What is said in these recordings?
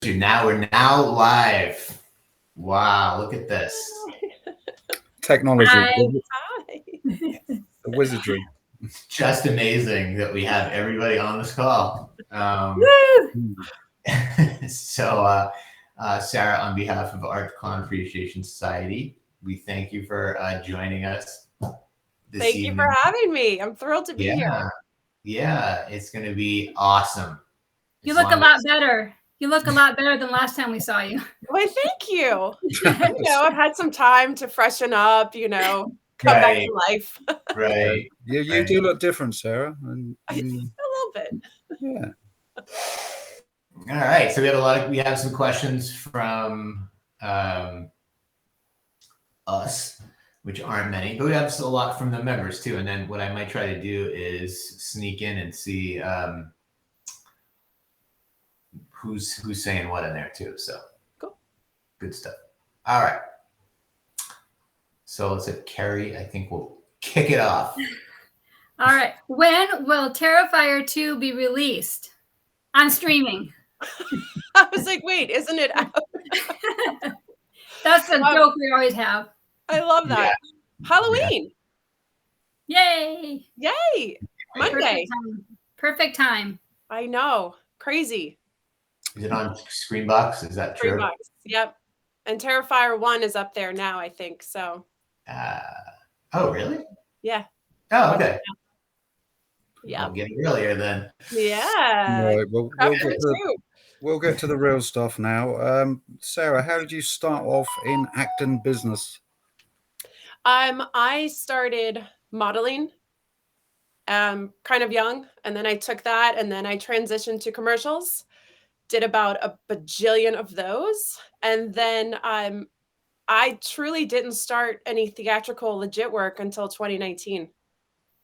Now we're live. Wow, look at this. Technology. Hi. The wizardry. It's just amazing that we have everybody on this call. So, Sarah, on behalf of Art Clown Appreciation Society, we thank you for joining us this Thank evening. you for having me. I'm thrilled to be here. Yeah, it's going to be awesome. You look a lot better. You look a lot better than last time we saw you. Why, thank you. I've had some time to freshen up, come back to life. Right. You do look different, Sarah. And, a little bit. Yeah. All right. So we have some questions from us, which aren't many, but we have a lot from the members too. And then what I might try to do is sneak in and see who's saying what in there too. So cool. Good stuff. All right. So let's say Carrie, I think we'll kick it off. All right. When will Terrifier 2 be released on streaming? I was like, wait, isn't it out? That's the joke we always have. I love that. Yeah. Halloween. Yeah. Yay. Monday. Perfect time. I know. Crazy. Is it on Screenbox? Is that true? Screenbox. Yep. And Terrifier 1 is up there now, I think. So. Oh, really? Yeah. Oh, okay. Yeah. We'll get it earlier then. Yeah. Right, we'll get to the real stuff now. Sarah, how did you start off in acting business? I started modeling kind of young, and then I took that and then I transitioned to commercials. Did about a bajillion of those. And then I truly didn't start any theatrical legit work until 2019.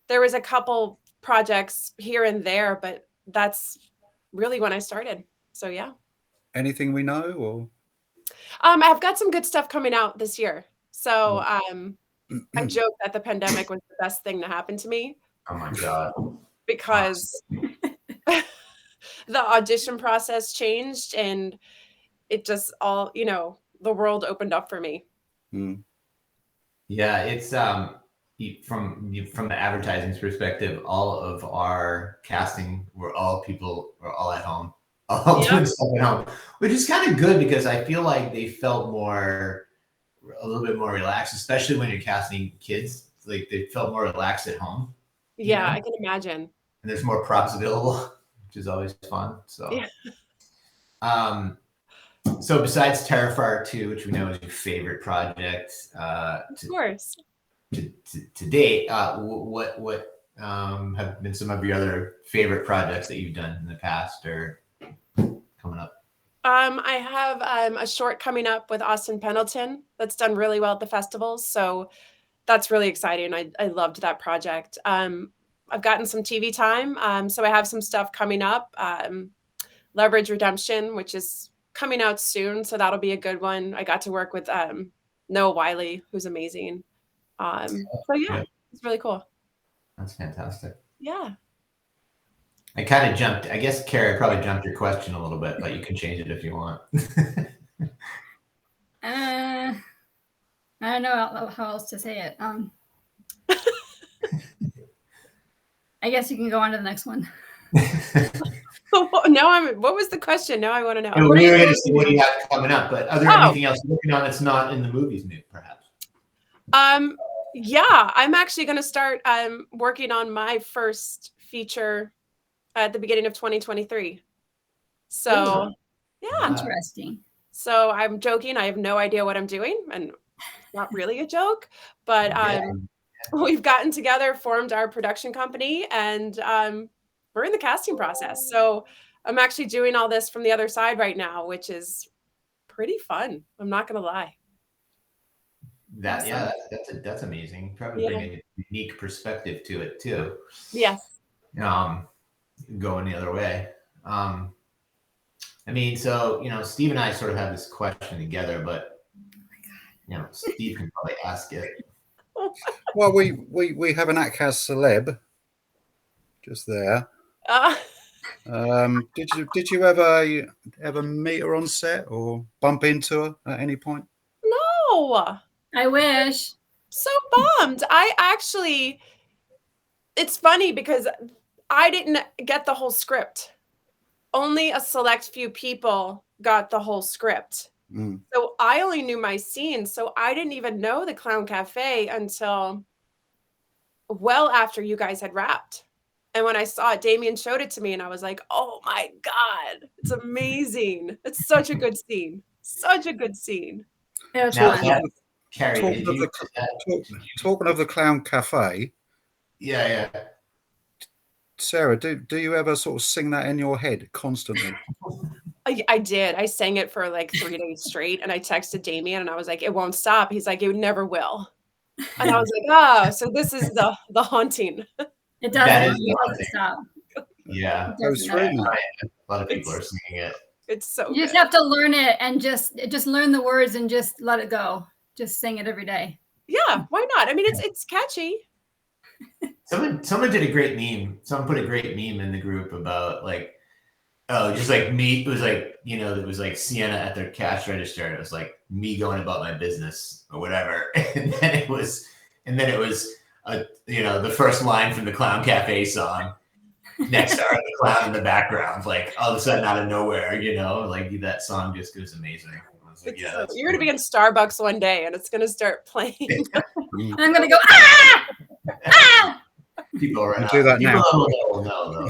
There was a couple projects here and there, but that's really when I started. So yeah. Anything we know, or? I've got some good stuff coming out this year. So I joke that the pandemic was the best thing to happen to me. Oh my God. Because the audition process changed and it just all, the world opened up for me. Yeah, it's from the advertising perspective, all of our casting we're all at home, all doing stuff at home, which is kind of good because I feel like they felt a little bit more relaxed, especially when you're casting kids. Like they felt more relaxed at home. Yeah, I can imagine. And there's more props available, which is always fun. So, so besides Terrifier 2, which we know is your favorite project, of course, to date, what have been some of your other favorite projects that you've done in the past or coming up? I have a short coming up with Austin Pendleton that's done really well at the festivals, so that's really exciting. I loved that project. I've gotten some TV time, so I have some stuff coming up. Leverage Redemption, which is coming out soon, so that'll be a good one. I got to work with Noah Wiley, who's amazing. So yeah, it's really cool. That's fantastic. Yeah. I kind of jumped. I guess Carrie probably jumped your question a little bit, but you can change it if you want. I don't know how else to say it. I guess you can go on to the next one. What was the question? Now I want to know. What do you have coming up? But are there anything else you're working on that's not in the movies, perhaps? Yeah, I'm actually going to start working on my first feature at the beginning of 2023. So, yeah. Interesting. So I'm joking. I have no idea what I'm doing, and it's not really a joke, but we've gotten together, formed our production company, and we're in the casting process. So I'm actually doing all this from the other side right now, which is pretty fun. I'm not going to lie. That's amazing. Probably bring a unique perspective to it too. Yes. Going the other way. So Steve and I sort of have this question together, but Steve can probably ask it. Well, we have an ATCAS celeb just there. Did you ever meet her on set or bump into her at any point? No. I wish. So bummed. It's funny because I didn't get the whole script. Only a select few people got the whole script. So I only knew my scenes. So I didn't even know the Clown Cafe until well after you guys had wrapped. And when I saw it, Damien showed it to me and I was like, oh my God, it's amazing. It's such a good scene. Such a good scene. It was Now, fun. Carrie, talking of the Clown Cafe. Yeah. Sarah, do you ever sort of sing that in your head constantly? I did. I sang it for like 3 days straight, and I texted Damien, and I was like, "It won't stop." He's like, "It never will." And I was like, "Oh, so this is the haunting." It doesn't stop. Yeah, a lot of people are singing it. It's so. You just have to learn it and just learn the words and just let it go. Just sing it every day. Yeah, why not? I mean, it's catchy. Someone did a great meme. Someone put a great meme in the group about like, oh, just like me. It was like, it was like Sienna at their cash register. And it was like me going about my business or whatever. And then it was the first line from the Clown Cafe song. Next are the clown in the background. Like all of a sudden out of nowhere, like that song just goes amazing. Like, you're gonna be in Starbucks one day and it's gonna start playing. And I'm gonna go, ah! Ah! People are do that now. People know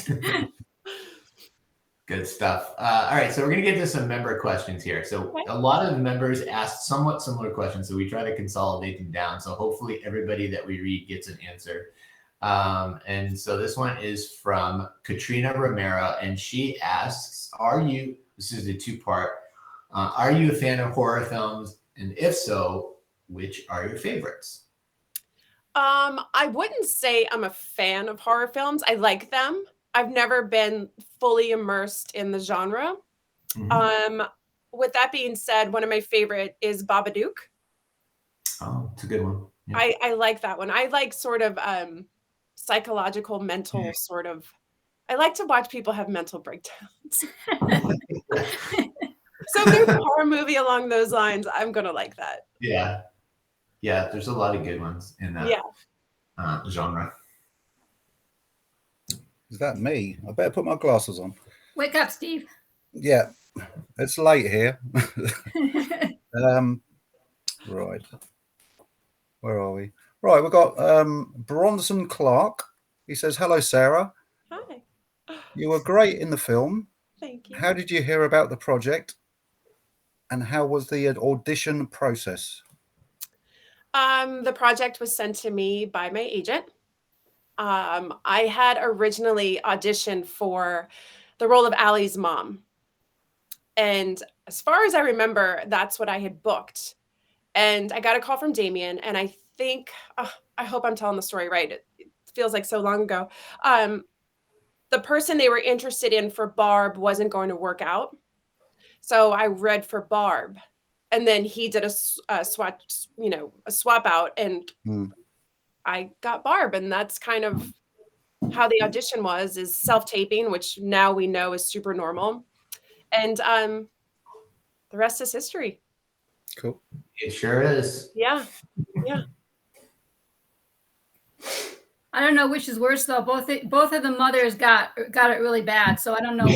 though. Good stuff. All right, so we're going to get to some member questions here. So a lot of members asked somewhat similar questions, so we try to consolidate them down. So hopefully everybody that we read gets an answer. And so this one is from Katrina Romero, and she asks, this is a two-part, are you a fan of horror films? And if so, which are your favorites? I wouldn't say I'm a fan of horror films. I like them. I've never been fully immersed in the genre. Mm-hmm. With that being said, one of my favorite is Babadook. Oh, it's a good one. Yeah. I like that one. I like sort of psychological, mental sort of. I like to watch people have mental breakdowns. So if there's a horror movie along those lines, I'm gonna like that. Yeah. There's a lot of good ones in that genre. Is that me? I better put my glasses on. Wake up, Steve. Yeah, it's late here. Right. Where are we? Right, we've got Bronson Clark. He says, hello, Sarah. Hi. You were great in the film. Thank you. How did you hear about the project? And how was the audition process? The project was sent to me by my agent. I had originally auditioned for the role of Allie's mom. And as far as I remember, that's what I had booked. And I got a call from Damien, and I think, I hope I'm telling the story right. It feels like so long ago. The person they were interested in for Barb wasn't going to work out. So I read for Barb. And then he did a swap out, and I got Barb. And that's kind of how the audition was, is self-taping, which now we know is super normal. And the rest is history. Cool. It sure is. Yeah. I don't know which is worse though. Both of the mothers got it really bad. So I don't know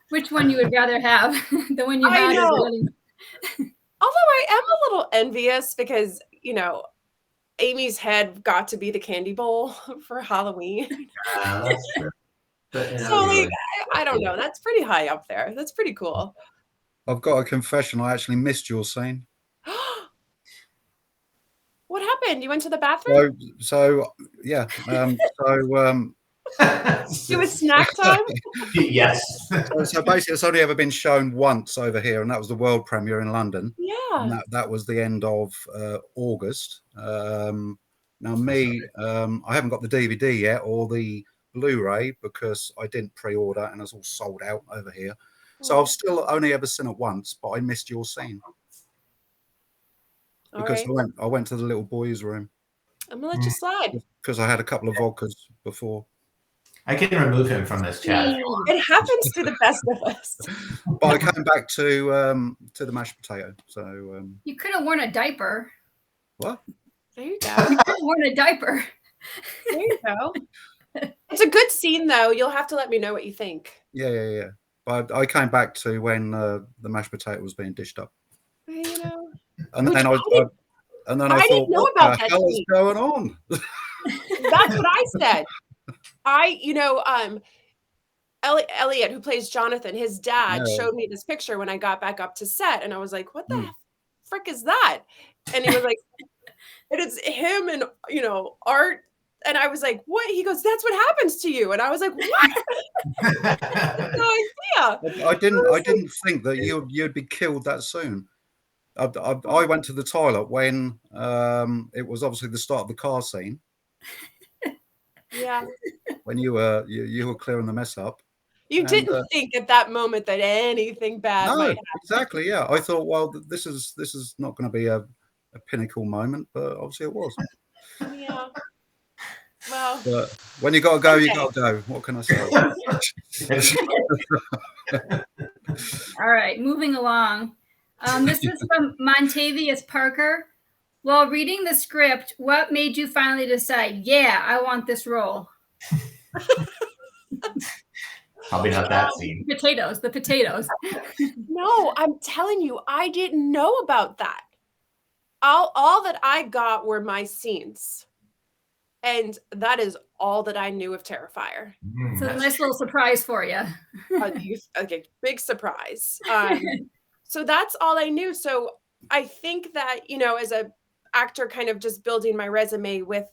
which one you would rather have. The one you had. Although I am a little envious because, Amy's head got to be the candy bowl for Halloween. That's true. But, so I don't know. That's pretty high up there. That's pretty cool. I've got a confession. I actually missed your scene. What happened? You went to the bathroom? So yeah. It was snack time? Yes. So basically, it's only ever been shown once over here, and that was the world premiere in London. Yeah. And that was the end of August. Now, I haven't got the DVD yet or the Blu-ray because I didn't pre-order, and it's all sold out over here. So I've still only ever seen it once, but I missed your scene. Because I went to the little boys' room. I'm gonna let you slide. Because I had a couple of vodkas before. I can remove him from this chat. If you want. It happens to the best of us. But I came back to the mashed potato. So You could have worn a diaper. what? There you go. You could have worn a diaper. There you go. It's a good scene, though. You'll have to let me know what you think. Yeah. But I came back to when the mashed potato was being dished up, You know, and then I I didn't thought, know what about the that hell is scene. going on? That's what I said. Elliott, who plays Jonathan, his dad Yeah. showed me this picture when I got back up to set, and I was like, "What the Hmm. frick is that?" And he was like, "And it's him and Art." And I was like, "What?" He goes, "That's what happens to you." And I was like, "What?" No idea. I didn't think that you'd be killed that soon. I went to the toilet when it was obviously the start of the car scene. Yeah. When you were clearing the mess up. You didn't think at that moment that anything bad might happen. Exactly. Yeah, I thought, well, this is not going to be a pinnacle moment, but obviously it was. Yeah. Well, but when you got to go, you got to go. What can I say? All right, moving along. This is from Montavious Parker. While reading the script, what made you finally decide, yeah, I want this role? Probably not that scene. The potatoes. No, I'm telling you, I didn't know about that. All that I got were my scenes. And that is all that I knew of Terrifier. So a nice little surprise for you. Okay, big surprise. So that's all I knew. So I think that, as a actor kind of just building my resume with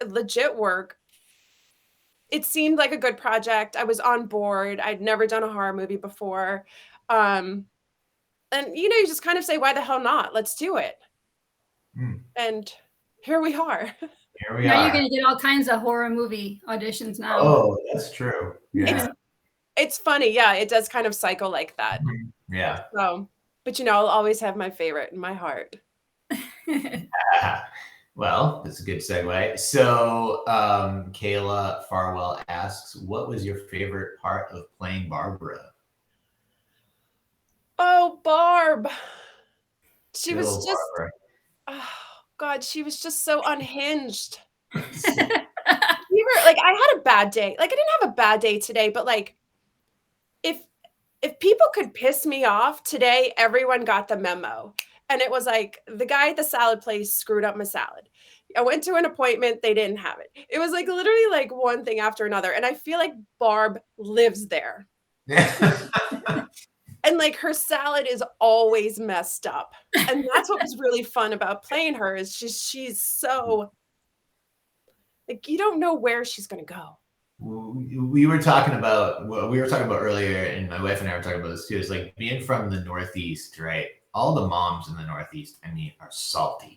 legit work, it seemed like a good project. I was on board. I'd never done a horror movie before. And, you just kind of say, why the hell not? Let's do it. And here we are. Here we now are. You're going to get all kinds of horror movie auditions now. Oh, that's true. Yeah. It's funny. Yeah, it does kind of cycle like that. Yeah. So, but I'll always have my favorite in my heart. Well, that's a good segue. So, Kayla Farwell asks, what was your favorite part of playing Barbara? Oh, Barb. She Little was just, Barbara. oh God, she was just so unhinged. I had a bad day. I didn't have a bad day today, but if people could piss me off today, everyone got the memo. And it was the guy at the salad place screwed up my salad. I went to an appointment, they didn't have it. It was literally one thing after another. And I feel like Barb lives there. And her salad is always messed up. And that's what was really fun about playing her is she's so you don't know where she's going to go. We were talking about earlier, and my wife and I were talking about this too. Is being from the Northeast, right? All the moms in the Northeast, are salty.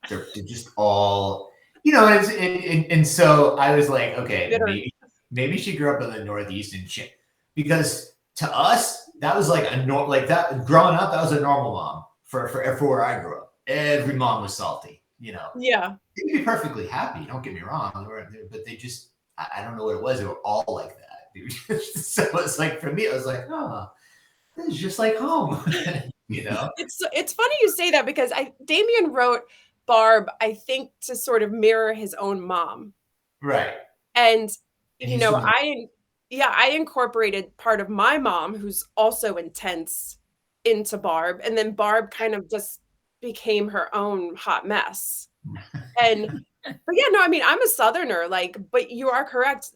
They're just all, and so I was like, okay, maybe she grew up in the Northeast and shit, because to us that was that growing up, that was a normal mom for where I grew up. Every mom was salty, Yeah, they'd be perfectly happy. Don't get me wrong, but they just, I don't know what it was. They were all like that, dude. So it's for me, it was oh, this is just like home. It's funny you say that because Damien wrote Barb, I think, to sort of mirror his own mom. Right. And I incorporated part of my mom, who's also intense, into Barb. And then Barb kind of just became her own hot mess. But yeah, no, I'm a Southerner, but you are correct.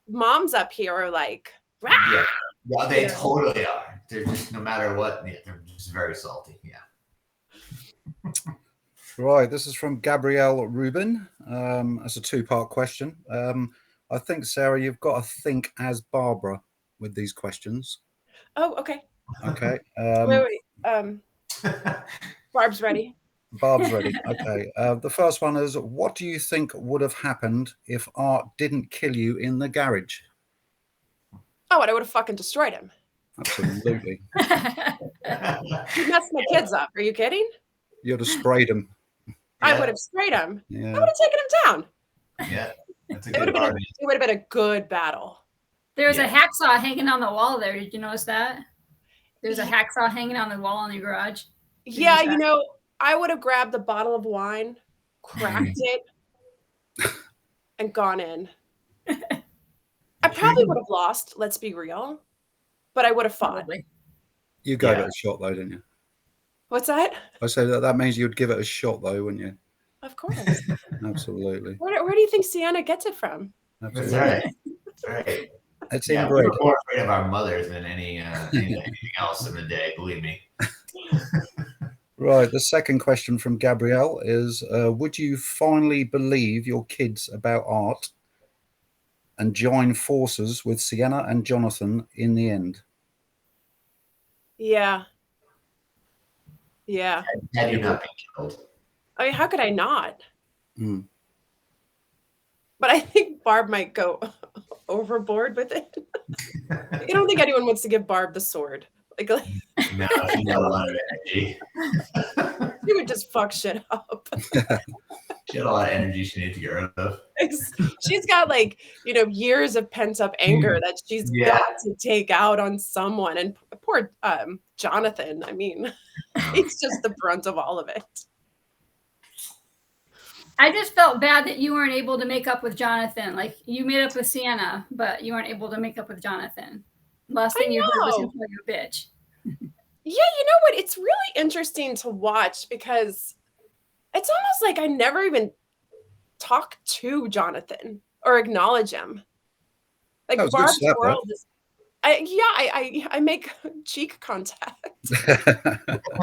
Moms up here are yeah, they totally are. They're just, no matter what, they're just very salty. Yeah. Right, this is from Gabrielle Rubin. That's a two-part question. I think, Sarah, you've got to think as Barbara with these questions. Oh, okay. Okay. Wait. Barb's ready. Barb's ready. Okay. The first one is, what do you think would have happened if Art didn't kill you in the garage? Oh, and I would have fucking destroyed him. Absolutely. He messed my kids up. Are you kidding? You'd have sprayed him. I would have sprayed him. Yeah. I would have taken him down. Yeah. That's a It would good have been argument. it would have been a good battle. There's a Yeah. hacksaw hanging on the wall there. Did you notice that? There's a Ye- hacksaw hanging on the wall in your garage. Yeah, you you know, I would have grabbed a bottle of wine, cracked it, and gone in. I probably would have lost, let's be real, but I would have fought. Probably. You gave Yeah. it a shot, though, didn't you? What's that? I say that means you'd give it a shot, though, wouldn't you? Of course. Absolutely. Where do you think Sienna gets it from? That's Absolutely. right. That's right. It's Yeah, inbred. we're more afraid of our mothers than anything else in the day. Believe me. Right. The second question from Gabrielle is: would you finally believe your kids about art and join forces with Sienna and Jonathan in the end? Yeah. Yeah. Had you not been killed? I mean, how could I not? Mm. But I think Barb might go overboard with it. I don't think anyone wants to give Barb the sword. Like No, she had a lot of energy. she would just fuck shit up. She had a lot of energy she needed to get rid of. She's got like, years of pent up anger that she's got to take out on someone. And poor Jonathan, I mean, he's just the brunt of all of it. I just felt bad that you weren't able to make up with Jonathan. Like you made up with Sienna, but you weren't able to make up with Jonathan. Last thing you heard was him call you a bitch. Yeah, you know what? It's really interesting to watch because it's almost like I never even talk to Jonathan or acknowledge him. Like Barb's world is, I make cheek contact. But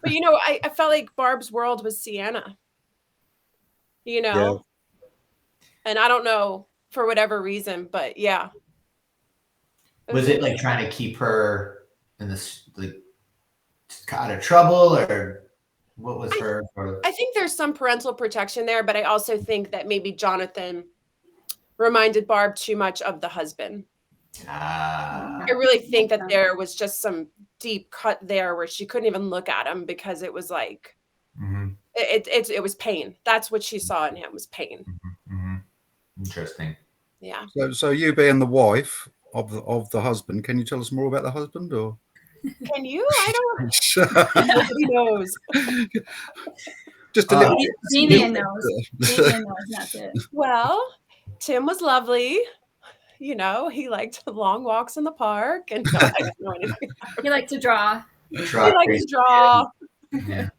I felt like Barb's world was Sienna. And I don't know for whatever reason, but yeah. Was it like trying to keep her in this like out of trouble, or what was her sort of? I think there's some parental protection there, but I also think that maybe Jonathan reminded Barb too much of the husband. I really think that there was just some deep cut there where she couldn't even look at him because it was like it was pain. That's what she saw in him was pain. Interesting. Yeah. So you being the wife of the husband, can you tell us more about the husband, or? Can you? I don't. Nobody knows. Just a little. Damien knows. Damien knows. That's it. Well, Tim was lovely. He liked long walks in the park, and I don't know anything. He liked to draw. He liked to draw. Yeah.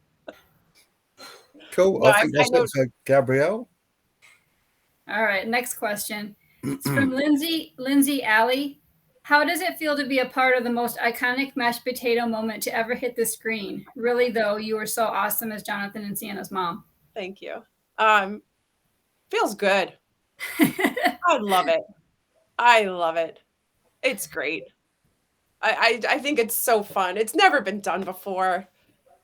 Cool. No, I think that's it for Gabrielle. All right. Next question. It's from Lindsay Alley. How does it feel to be a part of the most iconic mashed potato moment to ever hit the screen? Really, though, you were so awesome as Jonathan and Sienna's mom. Thank you. Feels good. I love it. I love it. It's great. I think it's so fun. It's never been done before.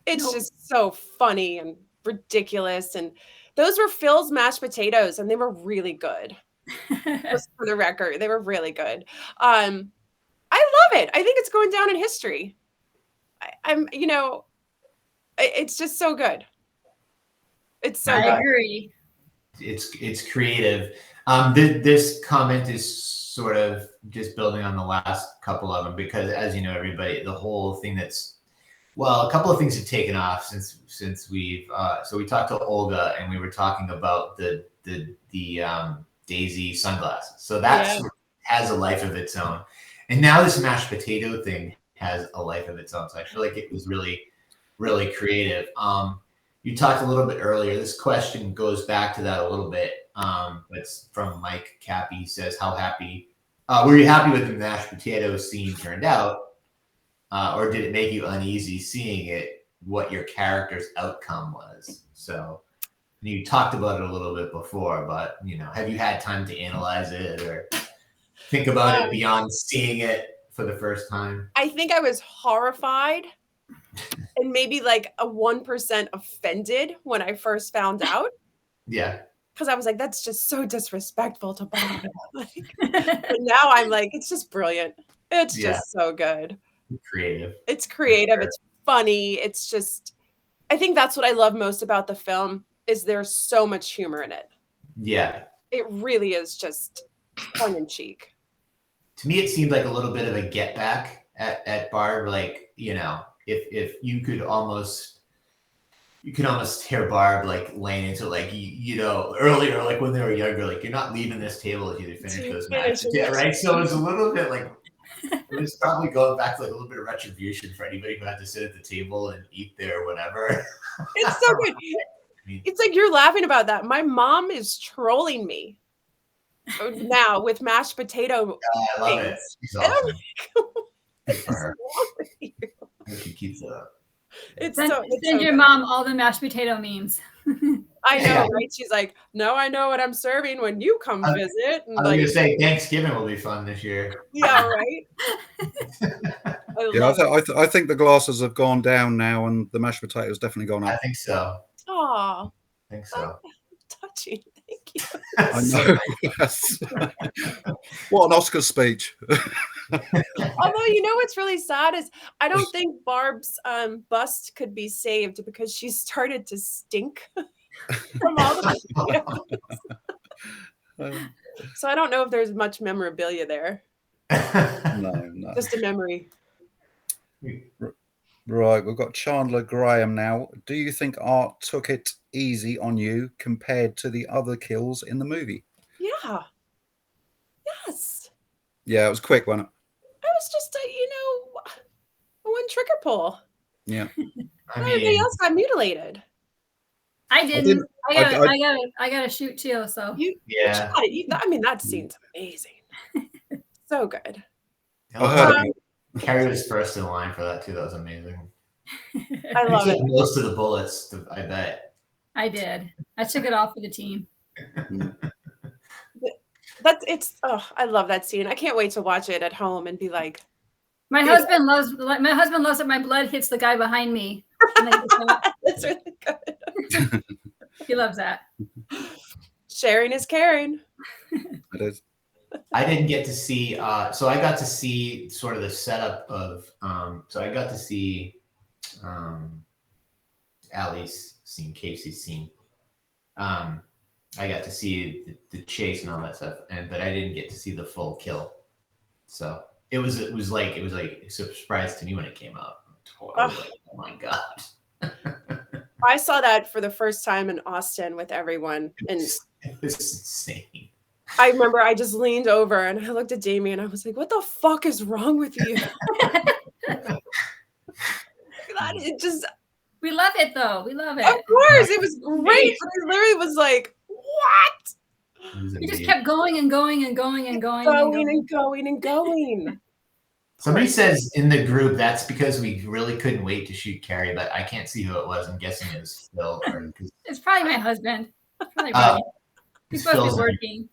It's just so funny and ridiculous. And those were Phil's mashed potatoes, and they were really good. Just for the record, they were really good. I love it. I think it's going down in history. It's just so good. It's so good. I agree. It's creative. This comment is sort of just building on the last couple of them because, as you know, everybody, the whole thing a couple of things have taken off since we've so we talked to Olga and we were talking about the Daisy sunglasses. So that has a life of its own. And now this mashed potato thing has a life of its own. So I feel like it was really, really creative. You talked a little bit earlier. This question goes back to that a little bit. It's from Mike Cappy. He says, how happy, were you happy with the mashed potato scene turned out? Or did it make you uneasy seeing it, what your character's outcome was? So you talked about it a little bit before, but, have you had time to analyze it or think about it beyond seeing it for the first time? I think I was horrified and maybe like a 1% offended when I first found out. Yeah. Because I was like, that's just so disrespectful to Bob. But now I'm like, it's just brilliant. It's just so good. Creative. It's creative. Sure. It's funny. It's just, I think that's what I love most about the film is there's so much humor in it. Yeah. it really is just tongue in cheek. To me, it seemed like a little bit of a get back at Barb. Like, you know, if you could almost hear Barb like laying into like, you know, earlier, like when they were younger, like you're not leaving this table if you finish those mashed potatoes, right? So it's a little bit like, it was probably going back to like a little bit of retribution for anybody who had to sit at the table and eat there whenever. It's so good. It's like you're laughing about that. My mom is trolling me now with mashed potato. I love it. She's awesome. Good for her. She keeps it up. Send your mom all the mashed potato memes. I know, right? She's like, no, I know what I'm serving when you come visit. And I was gonna say Thanksgiving will be fun this year. Yeah, right. I think the glasses have gone down now, and the mashed potatoes definitely gone up. I think so. Oh, I think so. Touching. Thank you. I know. Yes. What an Oscar speech. Although, you know what's really sad is I don't think Barb's bust could be saved because she started to stink from all the potatoes. So I don't know if there's much memorabilia there. No. Just a memory. Right, we've got Chandler Graham now. Do you think Art took it easy on you compared to the other kills in the movie? Yeah. Yes. Yeah, it was quick, wasn't it? It was just a one trigger pull. Yeah. Everybody else got mutilated. I didn't. I got to shoot too. So yeah. I mean, that scene's amazing. So good. Carrie was first in line for that too. That was amazing. I love it. Most of the bullets, I bet. I did. I took it off for the team. I love that scene. I can't wait to watch it at home and be like, my husband loves that my blood hits the guy behind me. That's really good. He loves that. Sharing is caring. It is. I didn't get to see so I got to see sort of the setup of so I got to see Allie's scene, Casey's scene. I got to see the chase and all that stuff, but I didn't get to see the full kill. So it was like a surprise to me when it came out. I was like, oh my god. I saw that for the first time in Austin with everyone, and it was insane. I remember I just leaned over and I looked at Jamie and I was like, what the fuck is wrong with you? We love it though. We love it. Of course. It was great. But I literally was like, what? We just kept going and going and going and going. And going. Somebody says in the group that's because we really couldn't wait to shoot Carrie, but I can't see who it was. I'm guessing it was Phil. It's probably my husband. He's supposed to be working.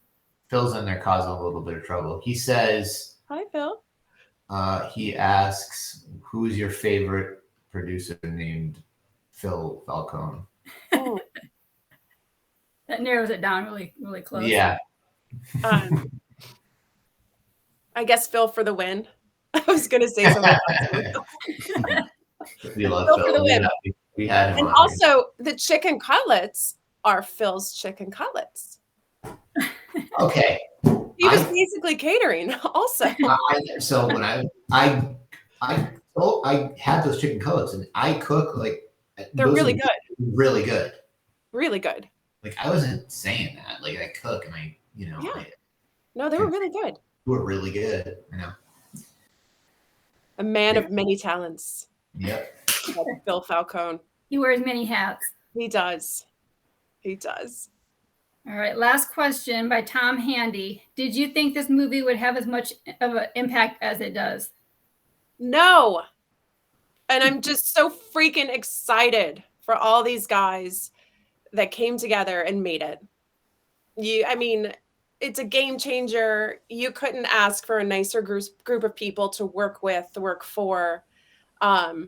Phil's in there causing a little bit of trouble. He says, hi, Phil. He asks, who's your favorite producer named Phil Falcone? Oh. That narrows it down really, really close. Yeah. I guess Phil for the win. I was going to say something. We love Phil Phil. for the win. We had him and on also, here. the chicken cutlets are Phil's chicken cutlets. Okay. He was basically catering also. So when I had those chicken cutlets and I cook like they're really good. Really good. Really good. Like I wasn't saying that. Like I cook and No, they were really good. They were really good. I know. A man of many talents. Yep. Phil Falcone. He wears many hats. He does. He does. All right. Last question by Tom Handy. Did you think this movie would have as much of an impact as it does? No. And I'm just so freaking excited for all these guys that came together and made it. It's a game changer. You couldn't ask for a nicer group of people to work with, to work for. I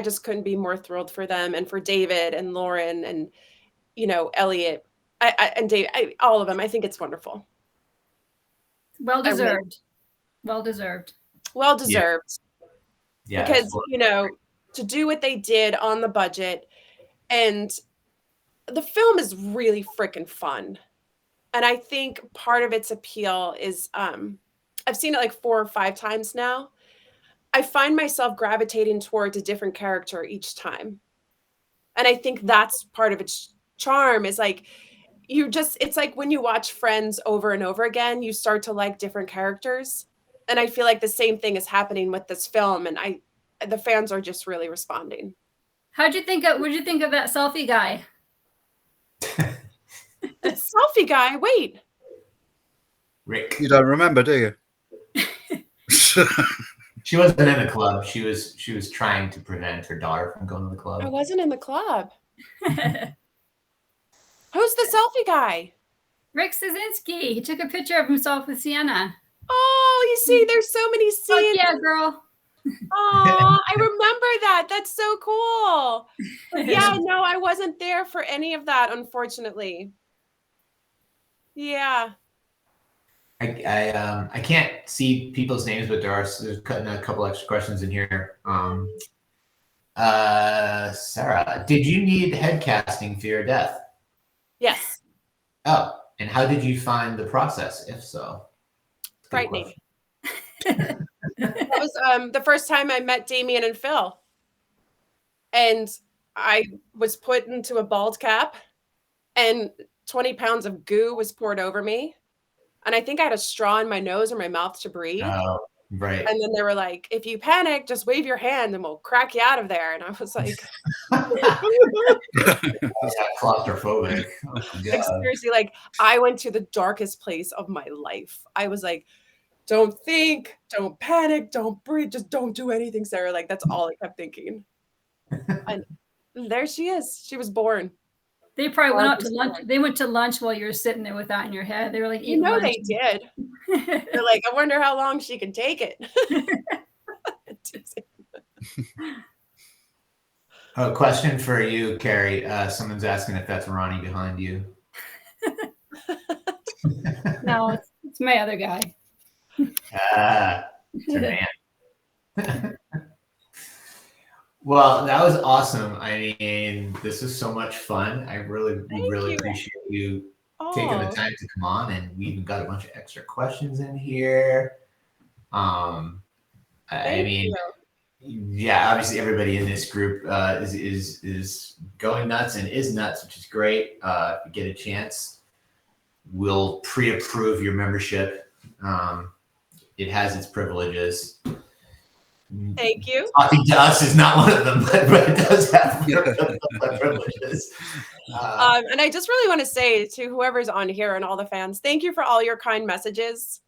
just couldn't be more thrilled for them and for David and Lauren and, Elliot and Dave, all of them. I think it's wonderful. Well deserved. Well deserved. Well deserved. Yeah. Because, to do what they did on the budget and the film is really freaking fun. And I think part of its appeal is I've seen it like 4 or 5 times now. I find myself gravitating towards a different character each time. And I think that's part of its charm is like it's like when you watch Friends over and over again, you start to like different characters. And I feel like the same thing is happening with this film, and the fans are just really responding. What'd you think of that selfie guy? The selfie guy, wait. Rick. You don't remember, do you? She wasn't in the club. She was trying to prevent her daughter from going to the club. I wasn't in the club. Who's the selfie guy? Rick Szynski. He took a picture of himself with Sienna. Oh, you see, there's so many scenes. Yeah, girl. Oh, I remember that. That's so cool. Yeah, no, I wasn't there for any of that, unfortunately. Yeah. I can't see people's names, but there's a couple extra questions in here. Sarah, did you need head casting for your death? Yes. Oh, and how did you find the process, if so? Frightening. That was the first time I met Damien and Phil. And I was put into a bald cap and 20 pounds of goo was poured over me. And I think I had a straw in my nose or my mouth to breathe. Oh, right. And then they were like, if you panic, just wave your hand and we'll crack you out of there. And I was like, claustrophobic. Oh, like seriously, like I went to the darkest place of my life. I was like, don't think, don't panic, don't breathe, just don't do anything, Sarah. Like that's all I kept thinking. And there she is. She was born. They probably went out to lunch. They went to lunch while you were sitting there with that in your head. They were like, you know, lunch. They did. They're like, I wonder how long she can take it. A question for you, Carrie. Someone's asking if that's Ronnie behind you. No, it's my other guy. It's a man. Well, that was awesome. I mean, this was so much fun. I really appreciate you taking the time to come on, and we even got a bunch of extra questions in here. I mean, yeah, obviously everybody in this group is going nuts and is nuts, which is great. If you get a chance, we'll pre-approve your membership. It has its privileges. Thank you. Talking to us is not one of them, but it does have privileges. And I just really want to say to whoever's on here and all the fans, thank you for all your kind messages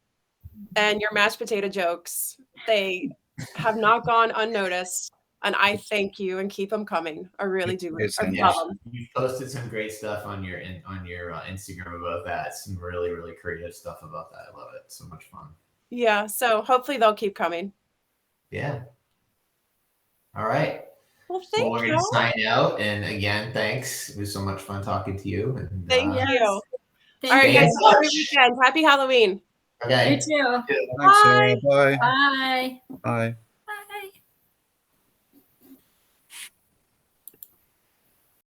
and your mashed potato jokes. They have not gone unnoticed, and I thank you and keep them coming. I really do. You've posted some great stuff on your Instagram about that. Some really, really creative stuff about that. I love it. So much fun. Yeah. So hopefully they'll keep coming. Yeah. All right. Well, thank you. We're going to sign out. And again, thanks. It was so much fun talking to you. And, thank you. All right, guys. Have a great weekend. Happy Halloween. Okay. You too. Thanks, Sarah. Bye. Bye. Bye.